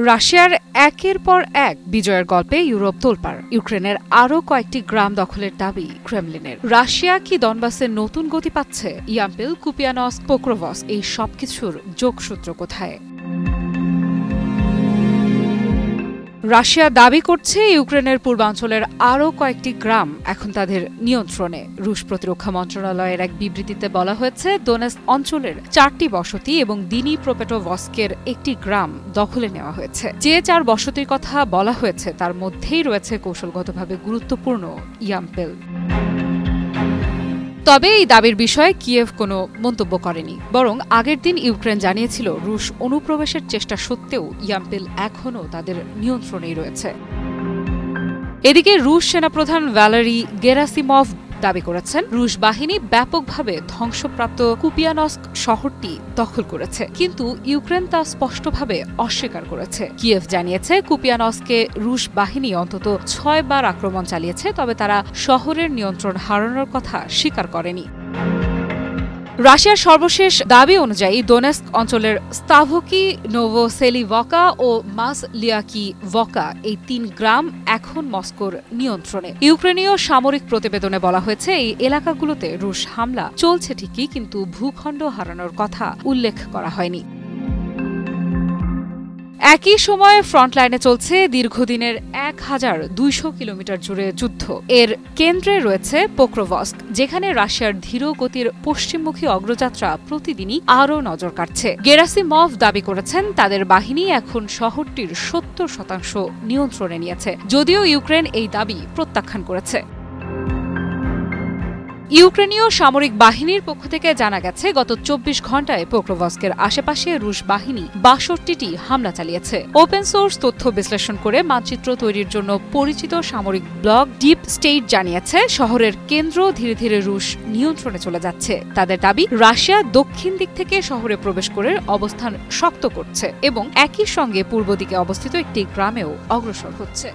রাশিয়ার একের পর এক বিজয়ের গল্পে ইউরোপ তোলপাড়। ইউক্রেনের আরও কয়েকটি গ্রাম দখলের দাবি ক্রেমলিনের। রাশিয়া কি দনবাসের নতুন গতি পাচ্ছে? ইয়াম্পিল, কুপিয়ানস্ক, পোক্রোভস্ক এই সবকিছুর যোগসূত্র কোথায়? রাশিয়া দাবি করছে ইউক্রেনের পূর্বাঞ্চলের আরও কয়েকটি গ্রাম এখন তাদের নিয়ন্ত্রণে। রুশ প্রতিরক্ষা মন্ত্রণালয়ের এক বিবৃতিতে বলা হয়েছে, দোনেৎস্ক অঞ্চলের 4টি বসতি এবং দিনিপ্রোপেটোভস্কের একটি গ্রাম দখলে নেওয়া হয়েছে। যে 4 বসতির কথা বলা হয়েছে তার মধ্যেই রয়েছে কৌশলগতভাবে গুরুত্বপূর্ণ ইয়াম্পিল। তবে এই দাবির বিষয়ে কিয়েভ কোনো মন্তব্য করেনি, বরং আগের দিন ইউক্রেন জানিয়েছিল রুশ অনুপ্রবেশের চেষ্টা সত্ত্বেও ইয়াম্পিল এখনও তাদের নিয়ন্ত্রণেই রয়েছে। এদিকে রুশ সেনাপ্রধান ভ্যালেরি গেরাসিমভ দাবি করেছেন, রুশ বাহিনী ব্যাপকভাবে ধ্বংসপ্রাপ্ত কুপিয়ানস্ক শহরটি দখল করেছে, কিন্তু ইউক্রেন তা স্পষ্টভাবে অস্বীকার করেছে। কিয়েভ জানিয়েছে কুপিয়ানস্কে রুশ বাহিনী অন্তত 6 বার আক্রমণ চালিয়েছে, তবে তারা শহরের নিয়ন্ত্রণ হারানোর কথা স্বীকার করেনি। রাশিয়ার সর্বশেষ দাবি অনুযায়ী দোনেৎস্ক অঞ্চলের স্তাভকি, নোভোসেলিভকা ও মাজলিয়াকিভকা এই 3 গ্রাম এখন মস্কোর নিয়ন্ত্রণে। ইউক্রেনীয় সামরিক প্রতিবেদনে বলা হয়েছে, এই এলাকাগুলোতে রুশ হামলা চলছে ঠিকই, কিন্তু ভূখণ্ড হারানোর কথা উল্লেখ করা হয়নি। একই সময়ে ফ্রন্টলাইনে চলছে দীর্ঘদিনের 1200 কিলোমিটার জুড়ে যুদ্ধ। এর কেন্দ্রে রয়েছে পোক্রোভস্ক, যেখানে রাশিয়ার ধীর গতির পশ্চিমমুখী অগ্রযাত্রা প্রতিদিনই আরও নজর কাটছে। গেরাসিমভ দাবি করেছেন, তাদের বাহিনী এখন শহরটির 70% নিয়ন্ত্রণে নিয়েছে, যদিও ইউক্রেন এই দাবি প্রত্যাখ্যান করেছে। ইউক্রেনীয় সামরিক বাহিনীর পক্ষ থেকে জানা গেছে, গত 24 ঘণ্টায় পোক্রোভস্কের আশেপাশে রুশ বাহিনী 62টি হামলা চালিয়েছে। ওপেন সোর্স তথ্য বিশ্লেষণ করে মানচিত্র তৈরির জন্য পরিচিত সামরিক ব্লগ ডিপ স্টেট জানিয়েছে, শহরের কেন্দ্র ধীরে ধীরে রুশ নিয়ন্ত্রণে চলে যাচ্ছে। তাদের দাবি, রাশিয়া দক্ষিণ দিক থেকে শহরে প্রবেশ করে অবস্থান শক্ত করছে এবং একই সঙ্গে পূর্ব দিকে অবস্থিত একটি গ্রামেও অগ্রসর হচ্ছে।